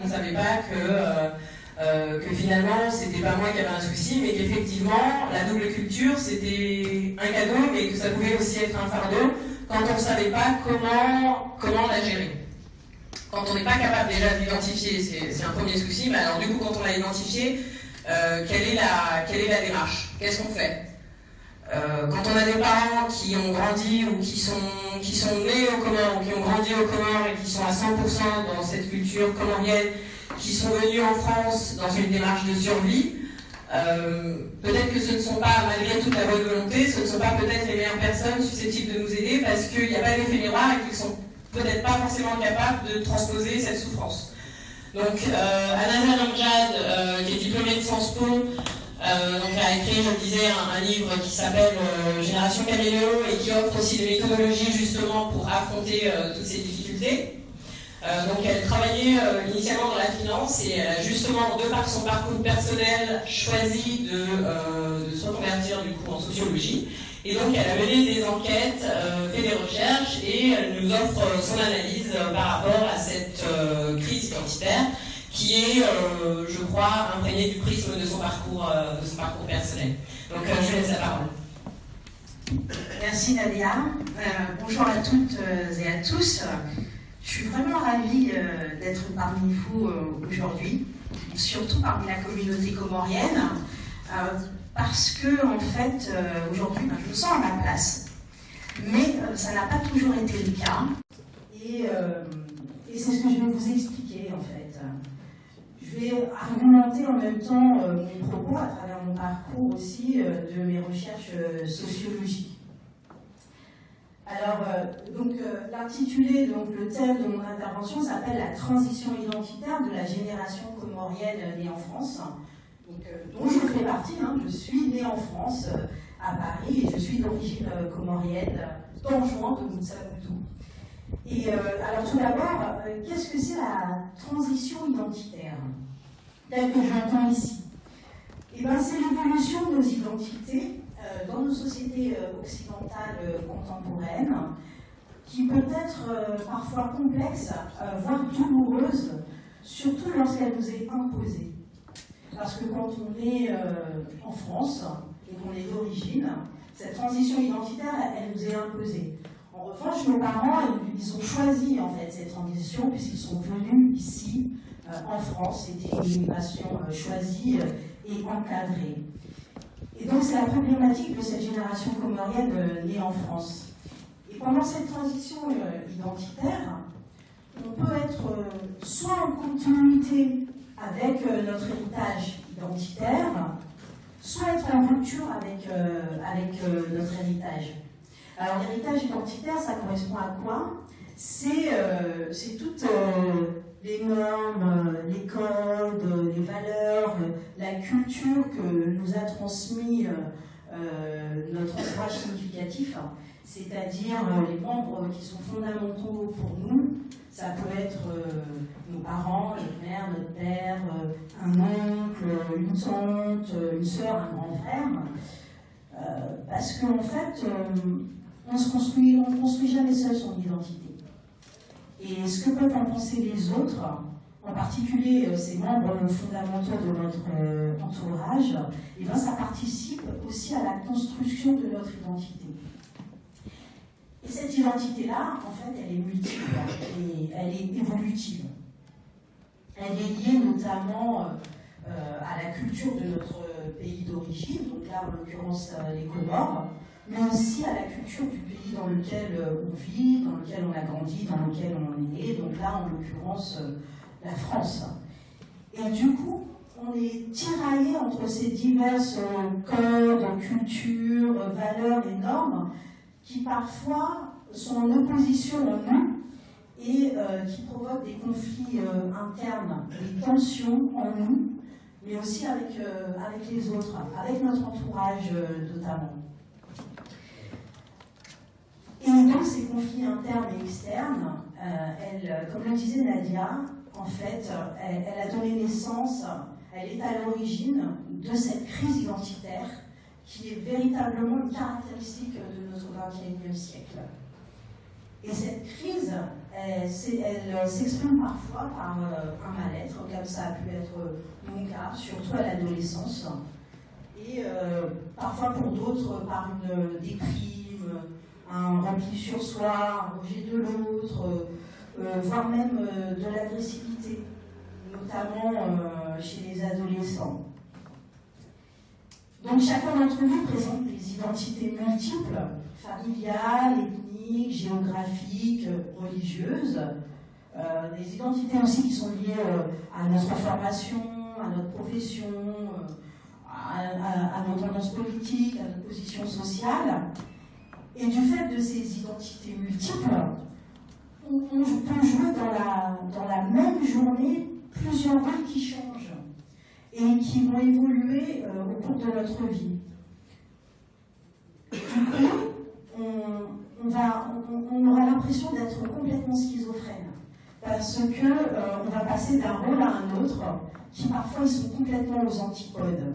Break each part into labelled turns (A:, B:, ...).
A: On ne savait pas que finalement c'était pas moi qui avais un souci, mais qu'effectivement la double culture c'était un cadeau, mais que ça pouvait aussi être un fardeau quand on ne savait pas comment la gérer. Quand on n'est pas capable déjà de l'identifier, c'est un premier souci, mais alors du coup quand on l'a identifié, quelle est la démarche? Qu'est-ce qu'on fait? Quand on a des parents qui ont grandi ou qui sont nés aux Comores ou qui ont grandi aux Comores et qui sont à 100% dans cette culture comorienne, qui sont venus en France dans une démarche de survie, peut-être que ce ne sont pas, malgré toute la bonne volonté, ce ne sont pas peut-être les meilleures personnes susceptibles de nous aider parce qu'il n'y a pas d'effet miroir et qu'ils ne sont peut-être pas forcément capables de transposer cette souffrance. Donc, Anazar Amjad, qui est diplômée de Sciences Po, donc a écrit, je le disais, un livre qui s'appelle Génération Caméléo et qui offre aussi des méthodologies justement pour affronter toutes ces difficultés. Donc elle travaillait initialement dans la finance et elle a justement, de par son parcours personnel, choisi de se reconvertir du coup en sociologie. Et donc elle a mené des enquêtes, fait des recherches et elle nous offre son analyse par rapport à cette crise identitaire qui est, je crois, imprégnée du prisme de son parcours personnel. Donc je laisse la parole.
B: Merci Nadia. Bonjour à toutes et à tous. Je suis vraiment ravie d'être parmi vous aujourd'hui, surtout parmi la communauté comorienne, parce que en fait, aujourd'hui, je me sens à ma place. Mais ça n'a pas toujours été le cas. Et c'est ce que je vais vous expliquer en fait. Je vais argumenter en même temps mon propos à travers mon parcours aussi de mes recherches sociologiques. Alors, l'intitulé, le thème de mon intervention s'appelle la transition identitaire de la génération comorienne née en France, dont je fais partie. Je suis née en France, à Paris, et je suis d'origine comorienne, d'Anjouan, de Moutsaboudou. Et alors tout d'abord, qu'est-ce que c'est la transition identitaire, telle que j'entends ici? Eh bien, c'est l'évolution de nos identités dans nos sociétés occidentales contemporaines, qui peut être parfois complexe, voire douloureuse, surtout lorsqu'elle nous est imposée. Parce que quand on est en France et qu'on est d'origine, cette transition identitaire, elle nous est imposée. En revanche, nos parents, ils ont choisi en fait cette transition puisqu'ils sont venus ici, en France. C'était une immigration choisie et encadrée. Et donc c'est la problématique de cette génération comorienne née en France. Et pendant cette transition identitaire, on peut être soit en continuité avec notre héritage identitaire, soit être en rupture avec notre héritage. Alors l'héritage identitaire, ça correspond à quoi? C'est toutes les normes, les codes, les valeurs, la culture que nous a transmis notre entourage significatif, c'est-à-dire les membres qui sont fondamentaux pour nous. Ça peut être nos parents, notre mère, notre père, un oncle, une tante, une sœur, un grand frère, parce qu'en fait, on ne construit jamais seul son identité. Et ce que peuvent en penser les autres, en particulier ces membres fondamentaux de notre entourage, et bien ça participe aussi à la construction de notre identité. Et cette identité-là, en fait, elle est multiple et elle est évolutive. Elle est liée notamment à la culture de notre pays d'origine, donc là en l'occurrence les Comores, mais aussi à la culture du pays dans lequel on vit, dans lequel on a grandi, dans lequel on est né, donc là en l'occurrence la France. Et du coup, on est tiraillé entre ces diverses codes, cultures, valeurs et normes qui parfois sont en opposition en nous et qui provoquent des conflits internes, des tensions en nous, mais aussi avec les autres, avec notre entourage notamment. Et donc ces conflits internes et externes, comme le disait Nadia, en fait, elle a donné naissance, elle est à l'origine de cette crise identitaire qui est véritablement une caractéristique de notre XXIe siècle. Et cette crise, elle s'exprime parfois par un mal-être, ça a pu être mon cas, surtout à l'adolescence. Et parfois pour d'autres, par une déprime, un repli sur soi, un rejet de l'autre, voire même de l'agressivité, notamment chez les adolescents. Donc chacun d'entre nous présente des identités multiples, familiales, ethniques, géographiques, religieuses, des identités aussi qui sont liées à notre formation, à notre profession, à nos tendances politiques, à notre position sociale. Et du fait de ces identités multiples, on peut jouer dans la même journée plusieurs rôles qui changent et qui vont évoluer au cours de notre vie. Du coup, on aura l'impression d'être complètement schizophrène parce qu'on va passer d'un rôle à un autre qui parfois ils sont complètement aux antipodes.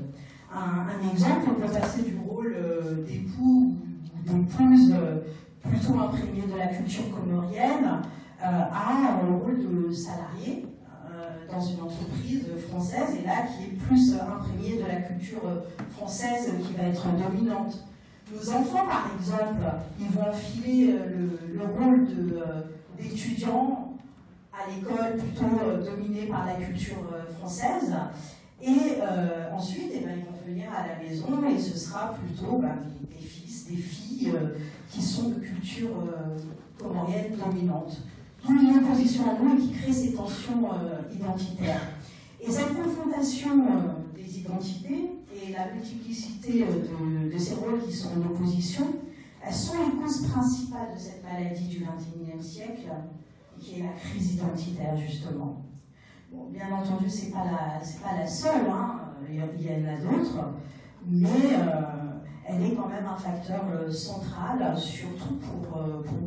B: Un exemple, on peut passer du rôle d'époux ou d'épouse plutôt imprégné de la culture comorienne à un rôle de salarié dans une entreprise française, et là qui est plus imprégné de la culture française qui va être dominante. Nos enfants, par exemple, ils vont enfiler le rôle d'étudiants à l'école plutôt dominé par la culture française, et ensuite ils vont venir à la maison et ce sera plutôt des fils, des filles qui sont de culture comorienne dominante. D'où une opposition en nous et qui crée ces tensions identitaires. Et cette confrontation des identités et la multiplicité de ces rôles qui sont en opposition, elles sont les causes principales de cette maladie du XXIe siècle, qui est la crise identitaire, justement. Bon, bien entendu, c'est pas la seule, hein. Il y en a d'autres, mais elle est quand même un facteur central, surtout pour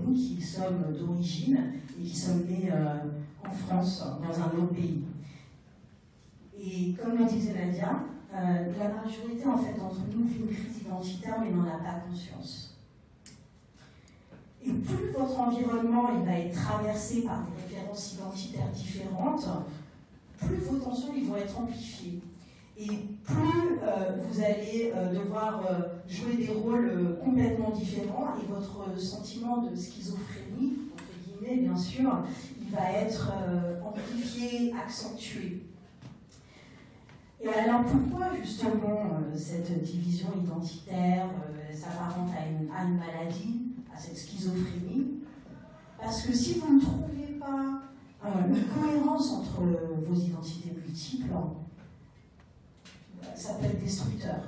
B: nous qui sommes d'origine et qui sommes nés en France, dans un autre pays. Et comme le disait Nadia, la majorité en fait, d'entre nous vit une crise identitaire, mais n'en a pas conscience. Et plus votre environnement il va être traversé par des références identitaires différentes, plus vos tensions ils vont être amplifiées. Et plus vous allez devoir jouer des rôles complètement différents, et votre sentiment de schizophrénie, entre guillemets bien sûr, il va être amplifié, accentué. Et alors pourquoi justement cette division identitaire s'apparente à une maladie, à cette schizophrénie? Parce que si vous ne trouvez pas une cohérence entre vos identités multiples, ça peut être destructeur.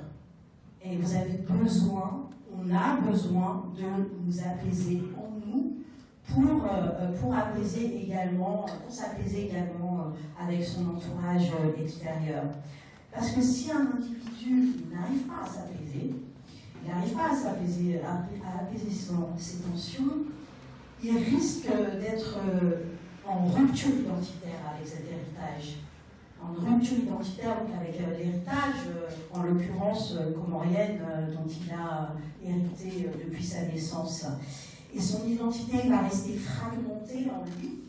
B: Et vous avez besoin, on a besoin de nous apaiser en nous pour apaiser également, pour s'apaiser également avec son entourage extérieur. Parce que si un individu n'arrive pas à s'apaiser, il n'arrive pas à s'apaiser, à apaiser ses tensions, il risque d'être en rupture identitaire avec cet héritage. En rupture identitaire donc avec l'héritage, en l'occurrence comorienne, dont il a hérité depuis sa naissance. Et son identité va rester fragmentée en lui,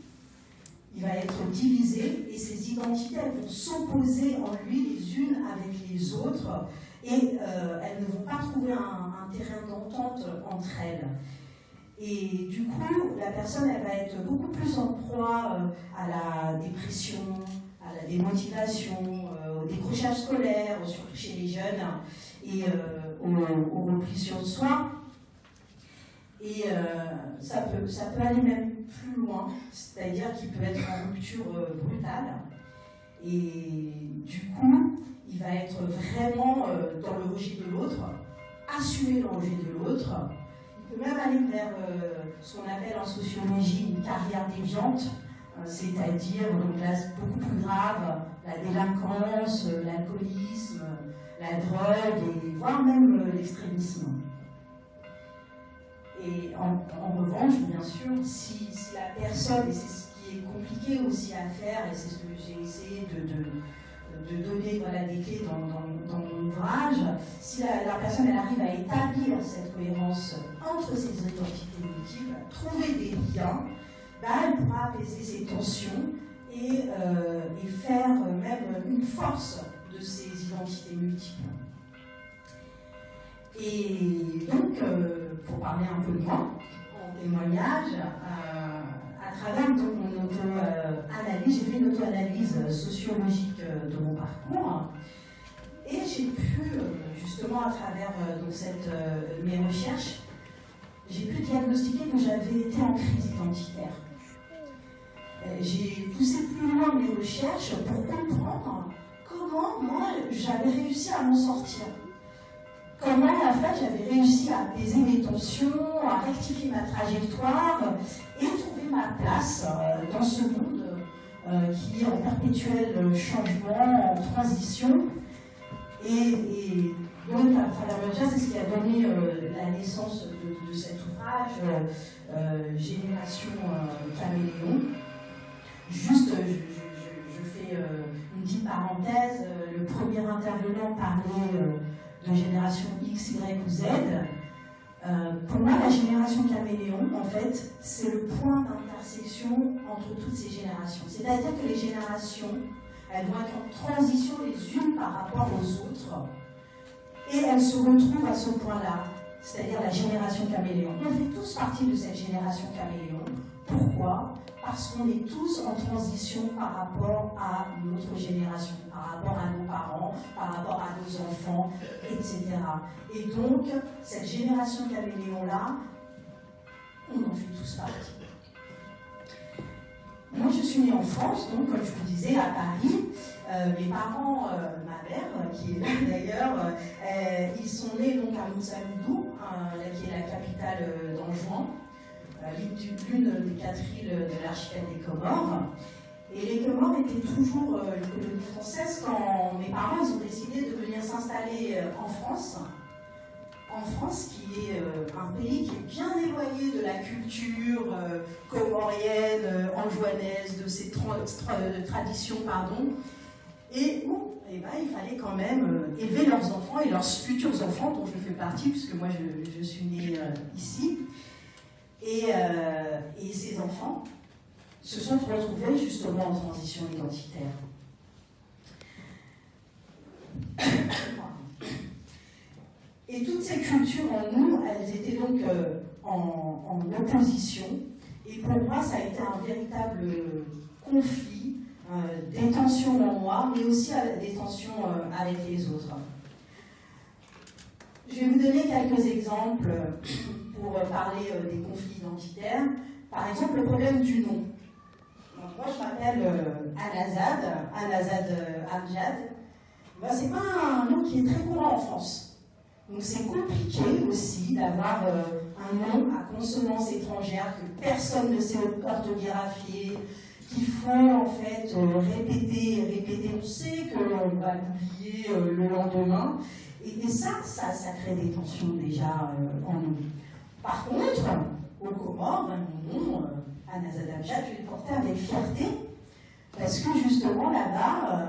B: il va être divisé, et ces identités elles vont s'opposer en lui les unes avec les autres, et elles ne vont pas trouver un terrain d'entente entre elles. Et du coup, la personne elle va être beaucoup plus en proie à la dépression, à la démotivation, au décrochage scolaire, surtout chez les jeunes, et au repli sur soi. Et ça peut aller même plus loin, c'est-à-dire qu'il peut être en rupture brutale. Et du coup, il va être vraiment dans le rejet de l'autre, assumer le rejet de l'autre. Il peut même aller vers ce qu'on appelle en sociologie une carrière déviante, c'est-à-dire, donc là c'est beaucoup plus grave, la délinquance, l'alcoolisme, la drogue, et voire même l'extrémisme. Et en revanche, bien sûr, si la personne, et c'est ce qui est compliqué aussi à faire, et c'est ce que j'ai essayé de donner des clés dans mon ouvrage, si la personne elle arrive à établir cette cohérence entre ses identités multiples, trouver des liens, elle pourra apaiser ses tensions et faire même force de ces identités multiples. Et donc, pour parler un peu de moi, en témoignage, à travers donc, mon auto-analyse, j'ai fait une auto-analyse sociologique de mon parcours. Et j'ai pu, justement, à travers mes recherches, j'ai pu diagnostiquer que j'avais été en crise identitaire. J'ai poussé plus loin mes recherches pour comprendre comment, moi, j'avais réussi à m'en sortir. Comment, en fait, j'avais réussi à apaiser mes tensions, à rectifier ma trajectoire et trouver ma place dans ce monde qui est en perpétuel changement, en transition. Et donc, à travers ça, c'est ce qui a donné la naissance de cet ouvrage, Génération Caméléon. Juste, je fais une petite parenthèse. Le premier intervenant parlait de génération X, Y ou Z. Pour moi, la génération Caméléon, en fait, c'est le point d'intersection entre toutes ces générations. C'est-à-dire que les générations, elles vont être en transition les unes par rapport aux autres. Et elles se retrouvent à ce point-là, c'est-à-dire la génération Caméléon. On fait tous partie de cette génération Caméléon. Pourquoi ? Parce qu'on est tous en transition par rapport à notre génération, par rapport à nos parents, par rapport à nos enfants, etc. Et donc, cette génération Caméléon-là, on en fait tous partie. Moi, je suis née en France, donc, comme je vous disais, à Paris. Mes parents, ma mère, qui est là d'ailleurs, ils sont nés donc à Montsaludou, qui est la capitale d'Anjouan, l'une des 4 îles de l'archipel des Comores. Et les Comores étaient toujours une colonie française quand mes parents ils ont décidé de venir s'installer en France. En France, qui est un pays qui est bien éloigné de la culture comorienne, anjouanaise, de ses traditions, pardon. Et où il fallait quand même élever leurs enfants et leurs futurs enfants, dont je fais partie, puisque moi je suis née ici. Et ces enfants se sont retrouvés justement en transition identitaire. Et toutes ces cultures en nous, elles étaient donc en opposition. Et pour moi, ça a été un véritable conflit, des tensions en moi, mais aussi des tensions avec les autres. Je vais vous donner quelques exemples pour parler des conflits identitaires. Par exemple, le problème du nom. Donc, moi, je m'appelle Anazad Amjad. Ben, c'est pas un nom qui est très courant en France. Donc c'est compliqué aussi d'avoir un nom à consonance étrangère que personne ne sait orthographier, qu'il faut en fait répéter. On sait qu'on va l'oublier le lendemain. Et ça crée des tensions déjà en nous. Par contre, au Comores, mon nom, Anazad Amjad, je vais le porter avec fierté, parce que justement là-bas,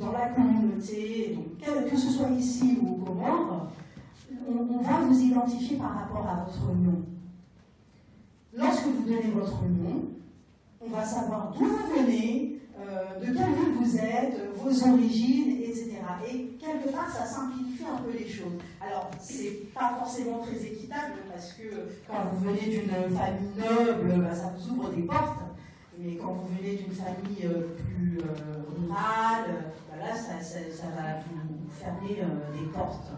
B: dans la communauté, donc, que ce soit ici ou au Comores, on va vous identifier par rapport à votre nom. Lorsque vous donnez votre nom, on va savoir d'où vous venez, de quelle ville vous êtes, vos origines, etc. Et quelque part, ça simplifie un peu les choses. Alors, c'est pas forcément très équitable, parce que quand vous venez d'une famille noble, ça vous ouvre des portes. Mais quand vous venez d'une famille plus rurale, là, ça va vous fermer des portes.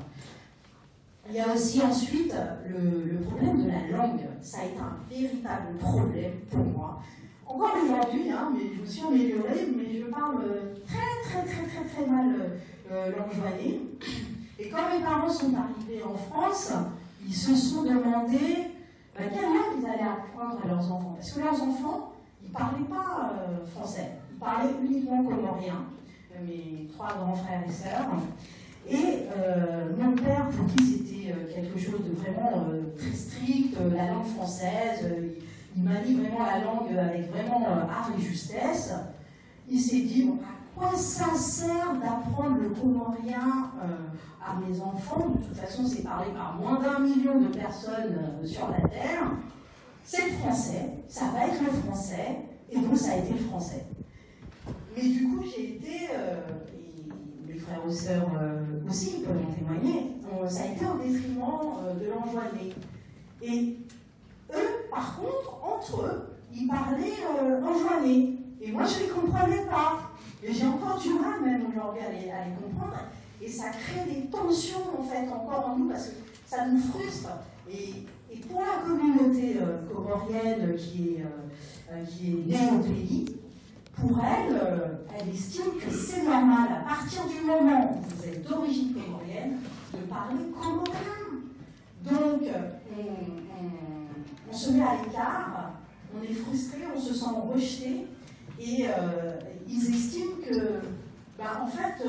B: Il y a aussi ensuite le problème de la langue. Ça a été un véritable problème pour moi. Encore aujourd'hui, mais je me suis améliorée, mais je parle très mal l'anjouanais. Et quand mes parents sont arrivés en France, ils se sont demandé quelle langue ils allaient apprendre à leurs enfants. Parce que leurs enfants, ils ne parlaient pas français, ils parlaient uniquement comorien, mes 3 grands frères et sœurs. Et mon père, pour qui c'était quelque chose de vraiment très strict, la langue française, il manie vraiment la langue avec vraiment art et justesse. Il s'est dit, à quoi ça sert d'apprendre le comorien à mes enfants? De toute façon, c'est parlé par moins d'1 million de personnes sur la Terre. C'est le français, ça va être le français, et donc ça a été le français. Mais du coup, j'ai été, et mes frères et sœurs aussi, ils peuvent en témoigner, ça a été au détriment de l'enjoiné. Et eux, par contre, entre eux, ils parlaient enjoiné. Et moi, je ne les comprenais pas. Et j'ai encore du mal, même aujourd'hui, à les comprendre. Et ça crée des tensions, en fait, encore en nous, parce que ça nous frustre. Et pour la communauté comorienne qui est née au pays, pour elle, elle estime que c'est normal, à partir du moment où vous êtes d'origine comorienne, de parler comorien. Donc, on se met à l'écart, on est frustré, on se sent rejeté, et ils estiment que, en fait,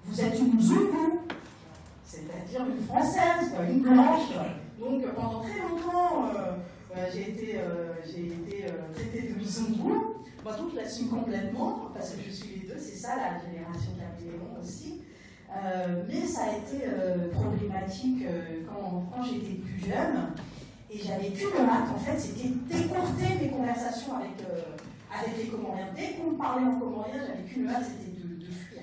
B: vous êtes une Zoulou, c'est-à-dire une Française, une blanche. Donc, pendant très longtemps, j'ai été traitée de Zoulou. Moi, donc, je l'assume complètement, parce que je suis les deux, c'est ça la génération Caméléon aussi. Mais ça a été problématique quand j'étais plus jeune. Et j'avais qu'une hâte, en fait, c'était d'écourter mes conversations avec les Comoriens. Dès qu'on me parlait en comorien, j'avais qu'une hâte, c'était de fuir.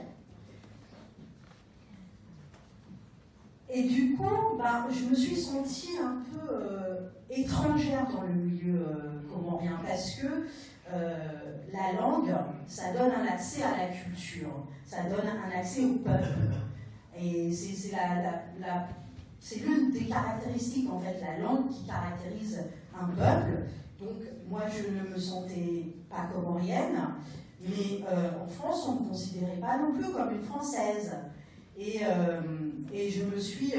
B: Et du coup, je me suis sentie un peu étrangère dans le milieu comorien, parce que la langue, ça donne un accès à la culture, ça donne un accès au peuple. Et c'est l'une des caractéristiques, en fait, la langue qui caractérise un peuple. Donc, moi, je ne me sentais pas comorienne, mais en France, on ne me considérait pas non plus comme une Française. Et je me suis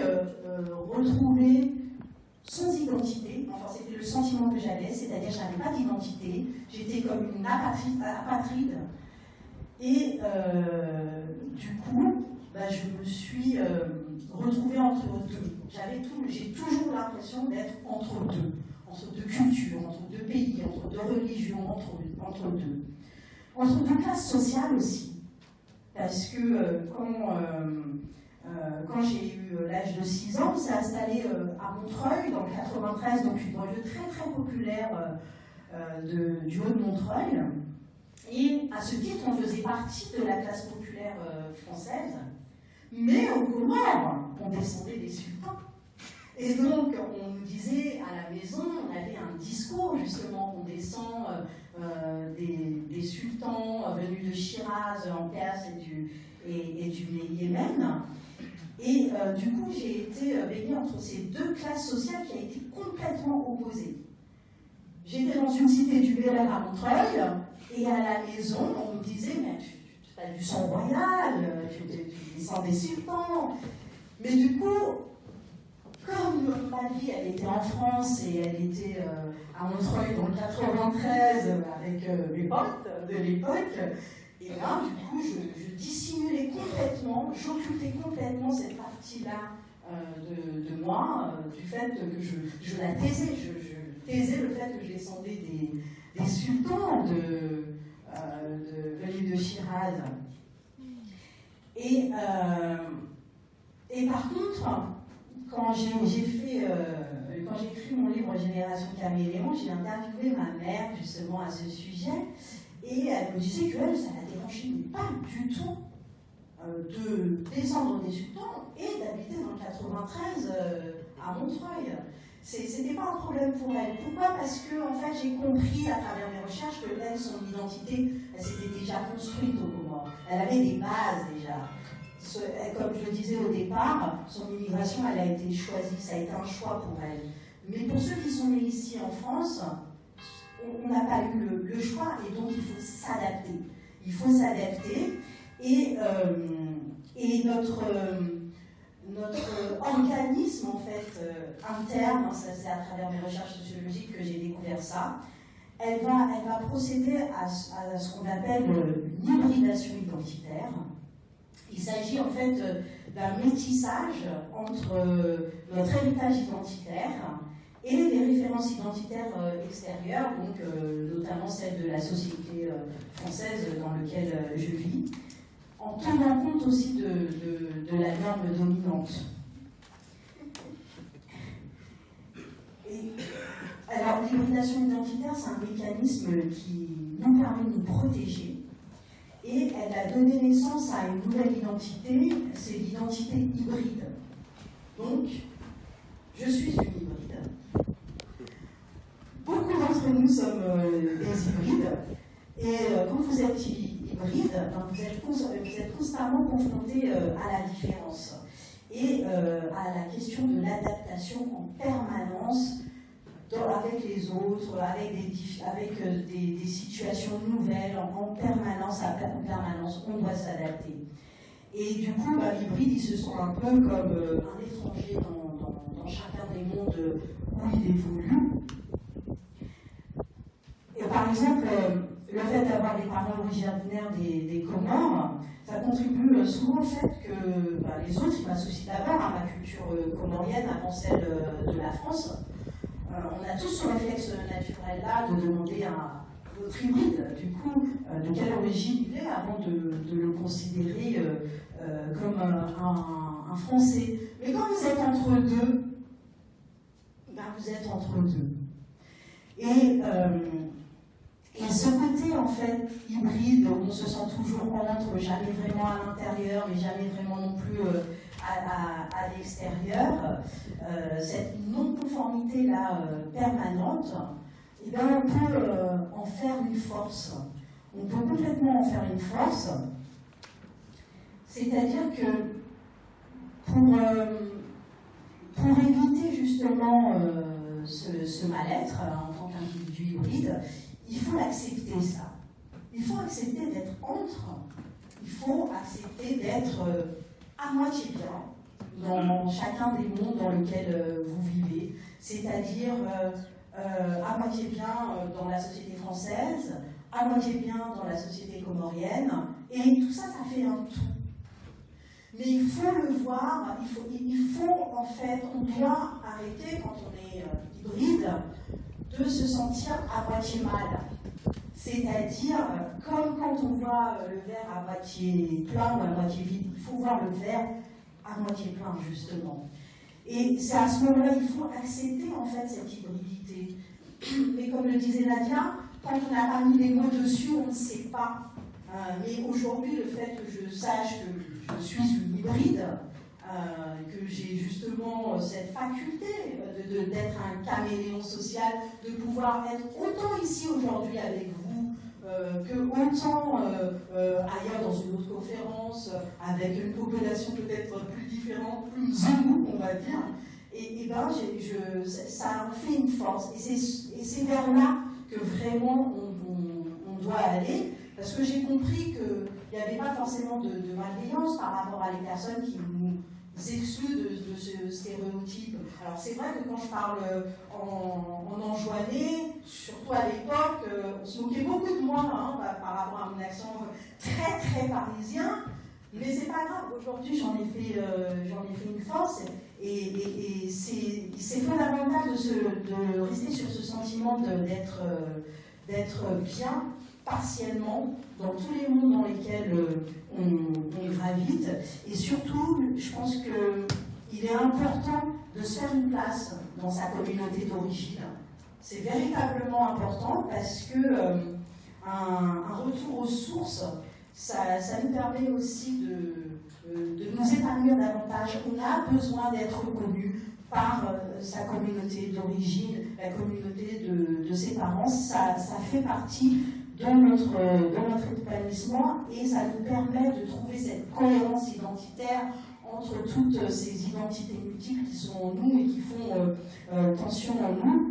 B: retrouvée sans identité. Enfin, c'était le sentiment que j'avais, c'est-à-dire que je n'avais pas d'identité. J'étais comme une apatride. Et du coup, je me suis retrouvée entre deux. J'ai toujours l'impression d'être entre deux cultures, entre deux pays, entre deux religions, entre deux classes sociales aussi. Parce que quand j'ai eu l'âge de 6 ans, on s'est installé à Montreuil, dans le 93, donc une banlieue très très populaire du haut de Montreuil. Et à ce titre, on faisait partie de la classe populaire française, mais au Comores, on descendait des sultans. Et donc, on nous disait à la maison, on avait un discours justement, on descend des sultans venus de Shiraz en Perse et du Yémen. Et du coup, j'ai été baignée entre ces deux classes sociales qui a été complètement opposées. J'étais dans une cité du Bel Air à Montreuil, et à la maison, on me disait, mais tu as du sang royal, tu descends des sultans. Mais du coup, comme ma vie, elle était en France et elle était à Montreuil dans le 93 avec mes potes de l'époque, et là, du coup, je dissimulais complètement, j'occultais complètement cette partie-là de moi, du fait que je la taisais, je taisais le fait que je descendais des sultans venus de Shiraz. Et par contre, quand j'ai écrit mon livre Génération Caméléon, j'ai interviewé ma mère justement à ce sujet, et elle me disait qu'elle, ça la dérangeait pas du tout de descendre des sultans et d'habiter dans le 93 à Montreuil. C'était pas un problème pour elle. Pourquoi? Parce que en fait, j'ai compris à travers mes recherches que elle, son identité, elle s'était déjà construite au Comores. Elle avait des bases déjà. Comme je le disais au départ, son immigration, elle a été choisie, ça a été un choix pour elle. Mais pour ceux qui sont nés ici en France, on n'a pas eu le choix, et donc il faut s'adapter. Il faut s'adapter, et notre organisme, en fait, interne, ça c'est à travers mes recherches sociologiques que j'ai découvert ça, elle va procéder à ce qu'on appelle une hybridation identitaire. Il s'agit en fait d'un métissage entre notre héritage identitaire et les références identitaires extérieures, donc notamment celles de la société française dans laquelle je vis, en tenant compte aussi de la norme dominante. Alors, l'hybridation identitaire, c'est un mécanisme qui nous permet de nous protéger, elle a donné naissance à une nouvelle identité, c'est l'identité hybride. Donc, je suis une hybride. Beaucoup d'entre nous sommes des hybrides, et quand vous êtes hybride, vous êtes constamment confronté à la différence et à la question de l'adaptation en permanence avec les autres, avec des situations nouvelles, en permanence, on doit s'adapter. Et du coup, l'hybride, il se sent un peu comme un étranger dans chacun des mondes où il évolue. Et par exemple, le fait d'avoir des parents originaires des Comores, ça contribue souvent au fait que les autres, ils m'associent d'abord à ma culture comorienne avant celle de la France. On a tous ce réflexe naturel-là de demander à votre hybride, du coup, de quelle origine il est avant de le considérer comme un Français. Mais quand vous êtes entre deux, vous êtes entre deux. Et ce côté, en fait, hybride, où on se sent toujours entre, jamais vraiment à l'intérieur, mais jamais vraiment non plus à l'extérieur, cette non-conformité-là permanente, eh bien, on peut en faire une force. On peut complètement en faire une force. C'est-à-dire que pour éviter justement ce mal-être en tant qu'individu hybride, il faut accepter ça. Il faut accepter d'être entre. Il faut accepter d'être à moitié bien dans chacun des mondes dans lesquels vous vivez. C'est-à-dire à moitié bien dans la société française, à moitié bien dans la société comorienne. Et tout ça, ça fait un tout. Mais il faut le voir, il faut en fait, on doit arrêter quand on est hybride, de se sentir à moitié mal. C'est-à-dire, comme quand on voit le verre à moitié plein ou à moitié vide, il faut voir le verre à moitié plein, justement. Et c'est à ce moment-là, il faut accepter en fait cette hybridité. Mais comme le disait Nadia, quand on n'a pas mis les mots dessus, on ne sait pas. Mais aujourd'hui, le fait que je sache que je suis une hybride, que j'ai justement cette faculté d'être un caméléon social, de pouvoir être autant ici aujourd'hui avec vous, que autant ailleurs dans une autre conférence, avec une population peut-être plus différente, plus zoomou, on va dire, et ben ça en fait une force. Et c'est vers là que vraiment on doit aller, parce que j'ai compris qu'il n'y avait pas forcément de malveillance par rapport à les personnes qui nous excluent de ce stéréotype. Alors c'est vrai que quand je parle en enjoiné, surtout à l'époque, on se moquait beaucoup de moi par rapport à mon accent très très parisien, mais c'est pas grave, aujourd'hui j'en ai fait une force, et c'est fondamental de rester sur ce sentiment d'être bien partiellement dans tous les mondes dans lesquels on gravite. Et surtout, je pense qu'il est important de se faire une place dans sa communauté d'origine. C'est véritablement important parce que un retour aux sources, ça nous permet aussi de nous épanouir davantage. On a besoin d'être reconnu par sa communauté d'origine, la communauté de ses parents. Ça fait partie de notre épanouissement, et ça nous permet de trouver cette cohérence identitaire entre toutes ces identités multiples qui sont en nous et qui font tension en nous,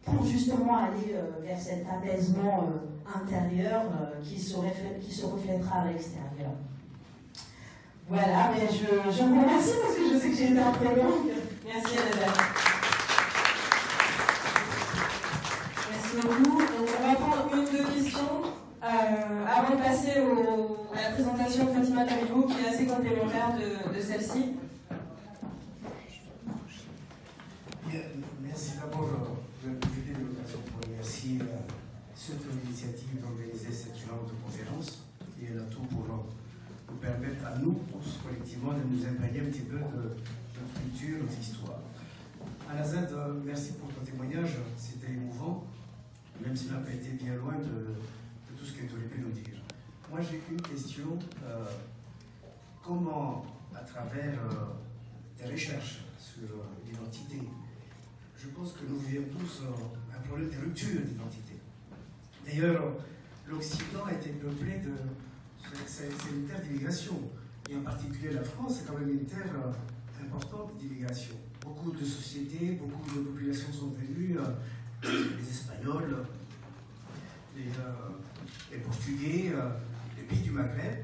B: pour justement aller vers cet apaisement intérieur qui se reflètera à l'extérieur. Voilà, mais je vous remercie parce que je sais que j'ai été un peu longue. Merci Annabelle.
A: Merci beaucoup. Donc, on va prendre une ou deux questions avant de passer à la présentation de Fatima Tamibou, qui est assez complémentaire de celle-ci.
C: Merci. D'abord, je vais profiter de l'occasion pour remercier surtout l'initiative d'organiser cette genre de conférence, qui est là tout pour nous permettre à nous tous collectivement de nous imprégner un petit peu de notre culture, notre histoire. Anna-Z, merci pour ton témoignage, c'était émouvant, même s'il n'a pas été bien loin de tout ce que tu aurais pu nous dire. Moi, j'ai une question. Comment, à travers des recherches sur l'identité, je pense que nous vivons tous un problème de rupture d'identité. D'ailleurs, l'Occident a été peuplé de... C'est une terre d'immigration. Et en particulier la France, c'est quand même une terre importante d'immigration. Beaucoup de sociétés, beaucoup de populations sont venues, les Espagnols, les Portugais, les pays du Maghreb.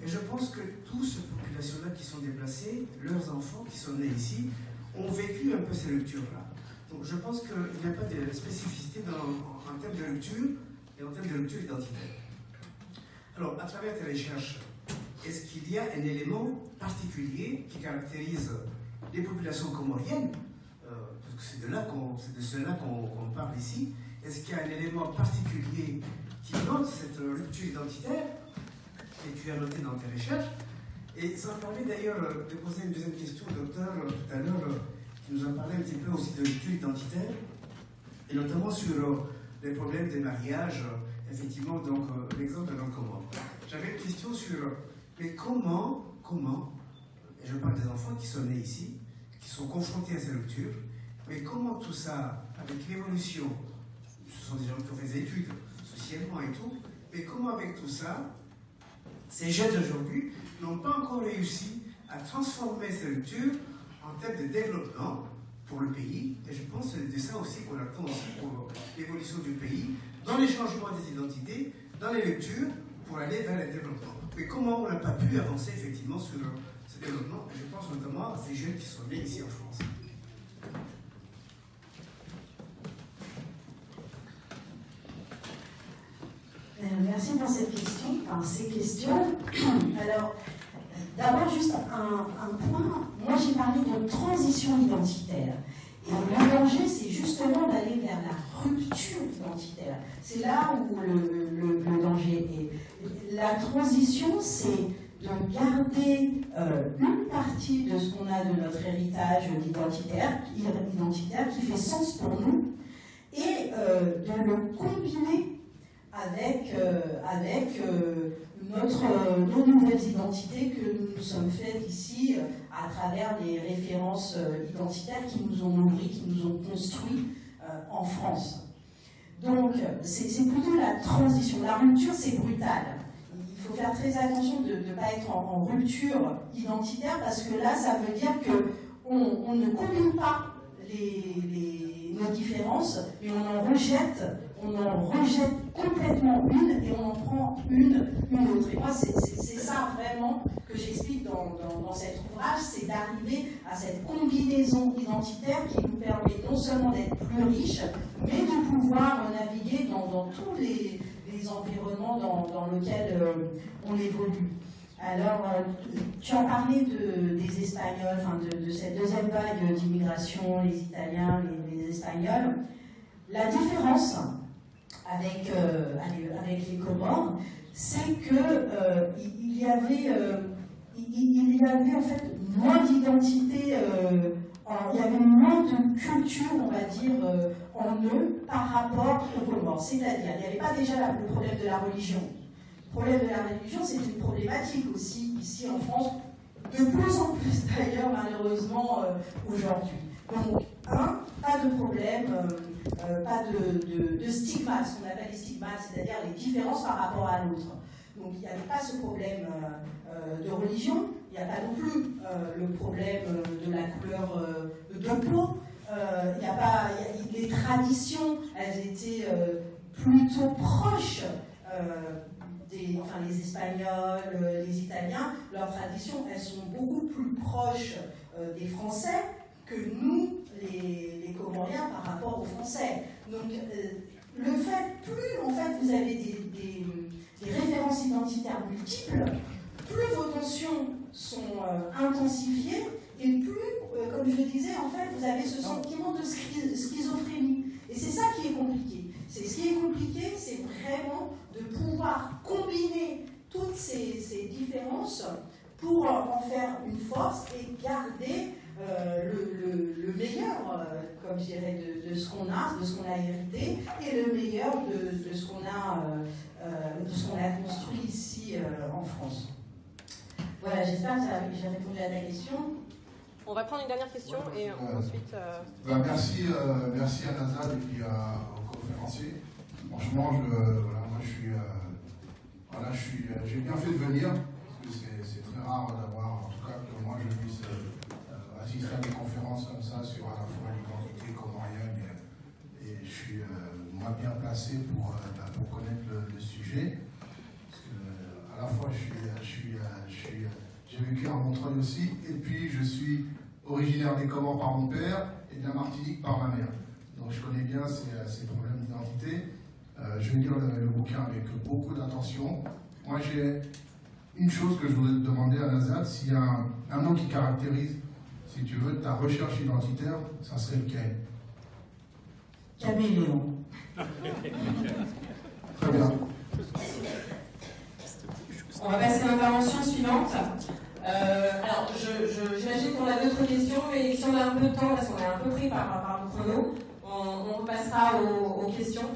C: Et je pense que toutes ces populations-là qui sont déplacées, leurs enfants qui sont nés ici, ont vécu un peu ces ruptures-là. Donc je pense qu'il n'y a pas de spécificité en termes de rupture et en termes de rupture identitaire. Alors, à travers tes recherches, est-ce qu'il y a un élément particulier qui caractérise les populations comoriennes, parce que c'est de cela qu'on parle ici, est-ce qu'il y a un élément particulier qui note cette rupture identitaire, et tu as noté dans tes recherches, et ça me permet d'ailleurs de poser une deuxième question au docteur tout à l'heure, qui nous a parlé un petit peu aussi de rupture identitaire, et notamment sur les problèmes des mariages, effectivement, donc l'exemple de l'Ancomo. J'avais une question sur, mais comment, et je parle des enfants qui sont nés ici, qui sont confrontés à ces ruptures, mais comment tout ça, avec l'évolution, ce sont des gens qui ont fait des études, socialement et tout, mais comment avec tout ça, ces jeunes d'aujourd'hui n'ont pas encore réussi à transformer ces ruptures en termes de développement pour le pays, et je pense que c'est de ça aussi qu'on attend aussi pour l'évolution du pays, dans les changements des identités, dans les ruptures, pour aller vers le développement. Mais comment on n'a pas pu avancer effectivement sur ce développement? Je pense notamment à ces jeunes qui sont nés ici en France.
B: Merci pour cette question, enfin ces questions. Alors, d'abord juste un point, moi j'ai parlé de transition identitaire. Et le danger, c'est justement d'aller vers la rupture identitaire. C'est là où le danger est. La transition, c'est de garder une partie de ce qu'on a de notre héritage identitaire qui fait sens pour nous, et de le combiner avec nos nouvelles identités que nous nous sommes faites ici à travers les références identitaires qui nous ont nourris, qui nous ont construits en France. Donc, c'est plutôt la transition. La rupture, c'est brutal. Il faut faire très attention de ne pas être en rupture identitaire, parce que là, ça veut dire qu'on ne combine pas nos différences, mais on en rejette complètement une et on en prend une autre. Et moi, c'est ça vraiment que j'explique dans cet ouvrage, c'est d'arriver à cette combinaison identitaire qui nous permet non seulement d'être plus riches, mais de pouvoir naviguer dans tous les environnements dans lesquels on évolue. Alors, tu as parlé des Espagnols, enfin de cette deuxième vague d'immigration, les Italiens, les Espagnols. La différence avec les Comores, c'est qu'il y avait en fait moins d'identité, il y avait moins de culture, on va dire, en eux par rapport aux Comores. C'est-à-dire, il n'y avait pas déjà le problème de la religion. Le problème de la religion, c'est une problématique aussi ici en France, de plus en plus d'ailleurs, malheureusement, aujourd'hui. Donc, pas de problème, pas de stigmates, ce qu'on appelle les stigmates, c'est-à-dire les différences par rapport à l'autre. Donc, il n'y avait pas ce problème de religion, il n'y a pas non plus le problème de la couleur de peau, les traditions, elles étaient plutôt proches. Les Espagnols, les Italiens, leurs traditions, elles sont beaucoup plus proches des Français que nous, les Comoriens, par rapport aux Français. Donc, le fait, plus en fait vous avez des références identitaires multiples, plus vos tensions sont intensifiées, et plus, comme je le disais, en fait, vous avez ce sentiment de schizophrénie. Et c'est ça qui est compliqué. Ce qui est compliqué, c'est vraiment de pouvoir combiner toutes ces différences pour en faire une force et garder le meilleur, comme je dirais, de ce qu'on a hérité, et le meilleur de ce qu'on a construit ici en France. Voilà, j'espère que j'ai répondu à ta question.
D: On va prendre une dernière question et ensuite...
E: Merci à Nazad et puis aux conférenciers. Franchement, j'ai bien fait de venir, parce que c'est très rare d'avoir, en tout cas que moi je puisse assister à des conférences comme ça sur à la fois l'identité comorienne et je suis moi bien placé pour connaître le sujet. Parce que à la fois j'ai vécu à Montreuil aussi, et puis je suis originaire des Comores par mon père et de la Martinique par ma mère. Donc je connais bien ces problèmes d'identité. Je vais lire le bouquin avec beaucoup d'attention. Moi j'ai une chose que je voudrais te demander à Nazad, s'il y a un mot qui caractérise, si tu veux, ta recherche identitaire, ça serait lequel?
B: Caméléon.
E: Très bien.
A: On va passer à l'intervention suivante. Alors, j'imagine qu'on a d'autres questions, mais si on a un peu de temps, parce qu'on est un peu pris par le chrono, on repassera aux questions.